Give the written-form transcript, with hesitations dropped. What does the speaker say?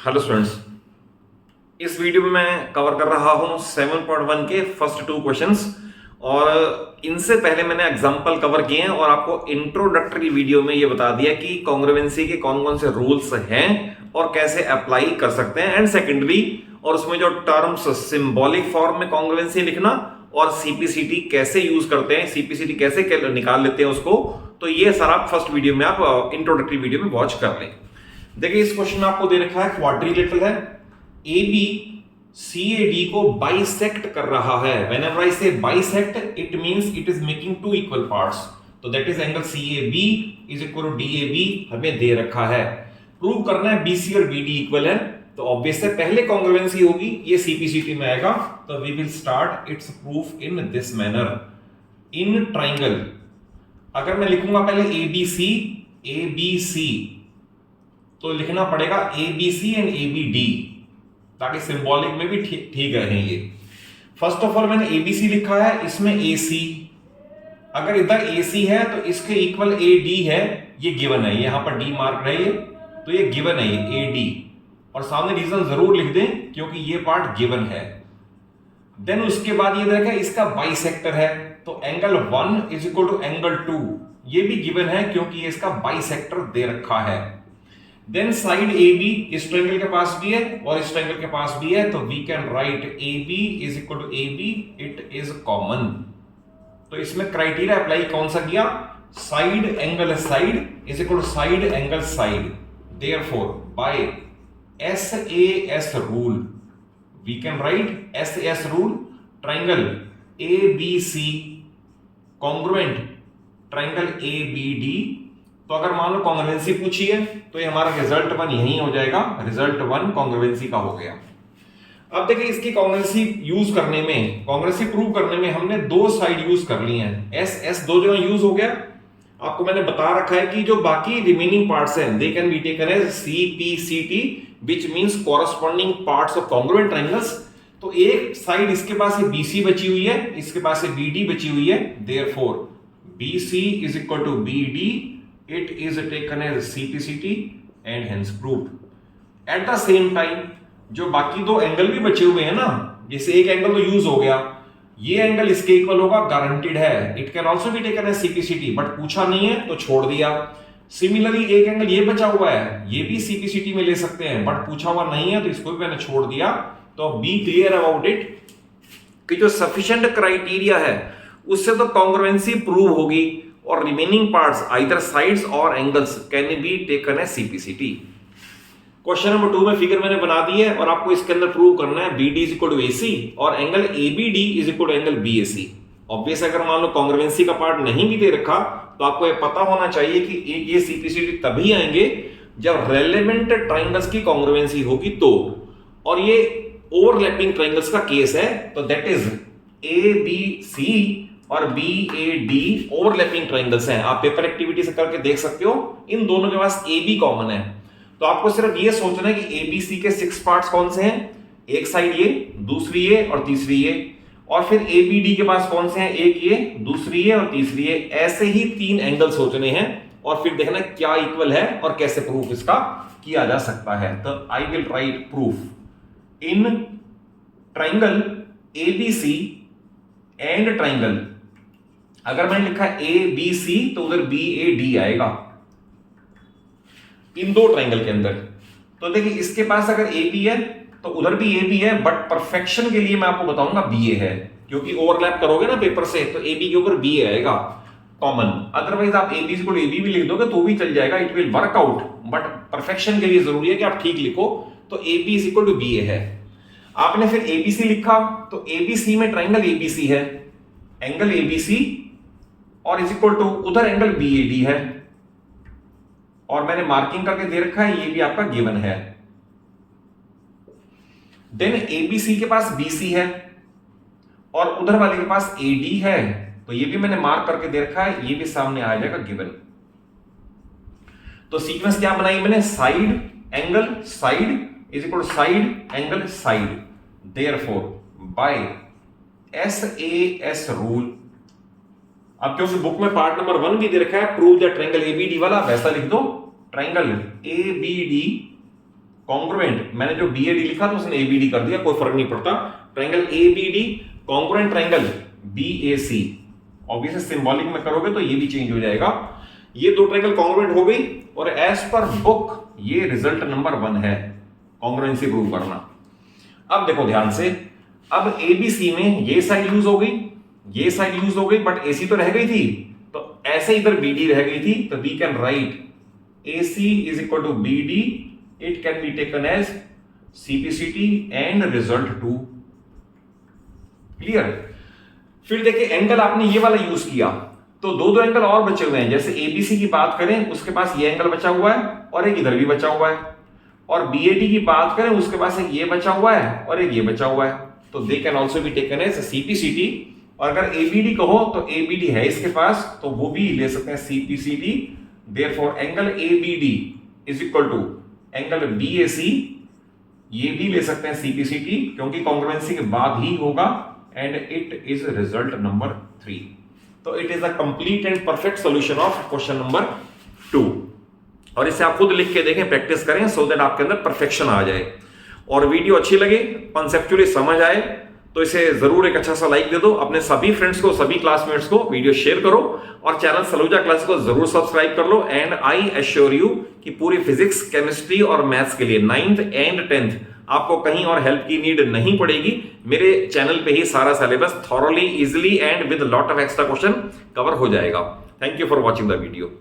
Hello students, इस video में मैं कवर कर रहा हूं 7.1 के फर्स्ट 2 क्वेश्चंस और इनसे पहले मैंने एग्जांपल कवर किए हैं और आपको इंट्रोडक्टरी वीडियो में ये बता दिया कि कॉन्ग्रुएंसी के कौन कौन से रूल्स हैं और कैसे अप्लाई कर सकते हैं एंड सेकेंडरी, और उसमें जो टर्म्स सिंबॉलिक फॉर्म में कॉन्ग्रुएंसी लिखना और सीपीसीटी कैसे यूज करते हैं, सीपीसीटी कैसे निकाल लेते हैं उसको, तो ये सारा फर्स्ट वीडियो में आप इंट्रोडक्टरी वीडियो में वॉच कर लें। देखिए इस क्वेश्चन में आपको दे रखा है क्वाड्रिलेटरल है, A B C A D को बाइसेक्ट कर रहा है। Whenever I say bisect it means it is making two equal parts, तो that is angle C A B is equal to D A B हमें दे रखा है। प्रूव करना है बीसी और बीडी इक्वल है, तो ऑब्वियस है पहले कॉन्ग्रुएंसी होगी, ये सीपीसीटी में आएगा, तो we will start its proof in this manner. In triangle अगर मैं लिखूंगा पहले ए बी सी तो लिखना पड़ेगा A B C and A B D, ताकि सिंबॉलिक में भी ठीक रहे ये। फर्स्ट ऑफ ऑल मैंने ए बी सी लिखा है, इसमें ए सी, अगर इधर ए सी है तो इसके इक्वल ए डी है, ये गिवन है, यहां पर डी मार्क है ये, तो ये गिवन है ये ए डी, और सामने रीजन जरूर लिख दें क्योंकि ये पार्ट गिवन है। देन उसके बाद ये देखा इसका बाइसेक्टर है, तो angle 1 is equal to angle 2, ये भी गिवन है क्योंकि ये इसका बाइसेक्टर दे रखा है। देन साइड ए बी इस ट्रायंगल के पास भी है और इस ट्रायंगल के पास भी है, तो we can write A B is equal to A B, it is common. तो इसमें क्राइटेरिया अप्लाई कौन सा किया, side angle side is equal to side angle side, therefore by S A S rule we can write S S rule triangle A B C congruent triangle A B D. तो अगर मान लो congruency पूछी है तो ये हमारा result 1 यही हो जाएगा, रिजल्ट 1 कॉन्ग्रुएंसी का हो गया। अब देखिए इसकी कॉन्ग्रुएंसी यूज करने में, कॉन्ग्रुएंसी प्रूव करने में हमने दो साइड यूज कर ली हैं, एस एस दो जगह यूज हो गया। आपको मैंने बता रखा है कि जो बाकी रिमेनिंग पार्ट्स हैं they can be taken as C P C T which means corresponding parts of congruent triangles. तो एक साइड इसके पास ये बीसी बची हुई है, इसके पास ये बीडी बची हुई है, therefore BC is equal to BD, it is taken as CPCT and hence proved. At the same time जो बाकी दो एंगल भी बचे हुए हैं ना, जैसे एक एंगल तो यूज हो गया, ये एंगल इसके इक्वल होगा, गारंटीड है, it can also be taken as CPCT, but पूछा नहीं है तो छोड़ दिया। सिमिलरली एक एंगल ये बचा हुआ है, ये भी CPCT में ले सकते हैं, बट पूछा हुआ नहीं है तो इसको भी मैंने छोड़ दिया। तो बी क्लियर अबाउट इट कि जो सफिशिएंट क्राइटेरिया है उससे तो कॉन्ग्रुएंसी प्रूव होगी और रिमेनिंग पार्ट्स आइदर साइड्स और angles can be taken as CPCT. Question number 2 में फिगर मैंने बना दी है और आपको इसके अंदर प्रूव करना है BD is equal to AC और angle ABD is equal to angle BAC। Obvious अगर मान लो कॉन्ग्रुएंसी का पार्ट नहीं भी दे रखा तो आपको ये पता होना चाहिए कि ये सीपीसीटी तभी आएंगे जब रेलेवेंट ट्रायंगल्स की कॉन्ग्रुएंसी होगी तो, और ये ओवरलैपिंग ट्रायंगल्स का केस है, तो दैट इज ABC और BAD ओवरलैपिंग ट्रायंगल्स हैं। आप पेपर एक्टिविटी से करके देख सकते हो, इन दोनों के पास AB कॉमन है, तो आपको सिर्फ ये सोचना है कि ABC के 6 पार्ट्स कौन से हैं, एक साइड ये, दूसरी ये और तीसरी ये, और फिर ABD के पास कौन से हैं, एक ये, दूसरी ये और तीसरी ये। ऐसे ही 3 एंगल सोचने हैं और फिर देखना क्या इक्वल है और कैसे प्रूफ इसका किया जा सकता है। तो I will write proof in triangle ABC and triangle, अगर मैंने लिखा ABC तो उधर BAD आएगा इन दो ट्रायंगल के अंदर। तो देखिए इसके पास अगर AB है तो उधर भी AB है, बट परफेक्शन के लिए मैं आपको बताऊंगा BA है, क्योंकि ओवरलैप करोगे ना पेपर से तो AB के ऊपर BA आएगा कॉमन। अदरवाइज आप AB को AB भी लिख दोगे तो भी चल जाएगा, it will work out, but perfection के लिए जरूरी है कि आप ठीक लिखो। तो AB is equal to BA है। आपने फिर ABC लिखा तो ABC में ट्रायंगल ABC है, एंगल ABC और इज इक्वल टू उधर एंगल BAD है, और मैंने मार्किंग करके दे रखा है, ये भी आपका गिवन है। देन ABC के पास BC है और उधर वाले के पास AD है, तो ये भी मैंने मार्क करके दे रखा है, ये भी सामने आ जाएगा गिवन। तो सीक्वेंस क्या बनाई मैंने, side angle side is equal to side angle side, therefore by SAS rule. अब क्योंकि बुक में पार्ट नंबर 1 भी दे रखा है, प्रूव द ट्रायंगल ABD वाला, वैसा लिख दो, ट्रायंगल ABD कॉन्ग्रुएंट, मैंने जो BAD लिखा था उसने ABD कर दिया, कोई फर्क नहीं पड़ता। Triangle ABD congruent triangle BAC, obviously symbolic में करोगे तो ये भी चेंज हो जाएगा। ये दो ट्रायंगल कॉन्ग्रुएंट हो गई और एज पर बुक ये रिजल्ट नंबर 1 है, कॉन्ग्रुएंसी प्रूव करना। अब देखो ध्यान से, अब ABC में ये साइड यूज हो गई, ये साइड यूज हो गई, बट AC तो रह गई थी, तो ऐसे इधर BD रह गई थी, तो we can write AC is equal to BD, it can be taken as CPCT and result 2। Clear? फिर देखिए एंगल आपने ये वाला यूज किया, तो दो एंगल और बचे हुए हैं। जैसे ABC की बात करें, उसके पास ये एंगल बचा हुआ है और एक इधर भी बचा हुआ है, और BAD की बात करें, उसके पास एक ये बचा हुआ है और एक ये बचा हुआ है, तो they can also be taken as CPCT। और अगर ABD कहो तो ABD है इसके पास, तो वो भी ले सकते हैं CPCT। Therefore angle ABD is equal to angle BAC, ये भी ले सकते हैं CPCT, क्योंकि कॉन्ग्रुएंसी के बाद ही होगा, and it is result number 3। तो it is a complete and perfect solution of question number 2। और इसे आप खुद लिख के देखें, प्रैक्टिस करें, सो दैट आपके अंदर परफेक्शन आ जाए। और वीडियो अच्छी लगे, कॉन्सेप्चुअली समझ आए, तो इसे जरूर एक अच्छा सा लाइक दे दो, अपने सभी फ्रेंड्स को, सभी क्लासमेट्स को वीडियो शेयर करो, और चैनल सलूजा क्लास को जरूर सब्सक्राइब कर लो। एंड आई एश्योर यू कि पूरी फिजिक्स, केमिस्ट्री और मैथ्स के लिए 9th एंड 10th आपको कहीं और हेल्प की नीड नहीं पड़ेगी। मेरे चैनल पे ही सारा syllabus thoroughly, easily and with lot of extra question cover हो जाएगा। Thank you for watching the video.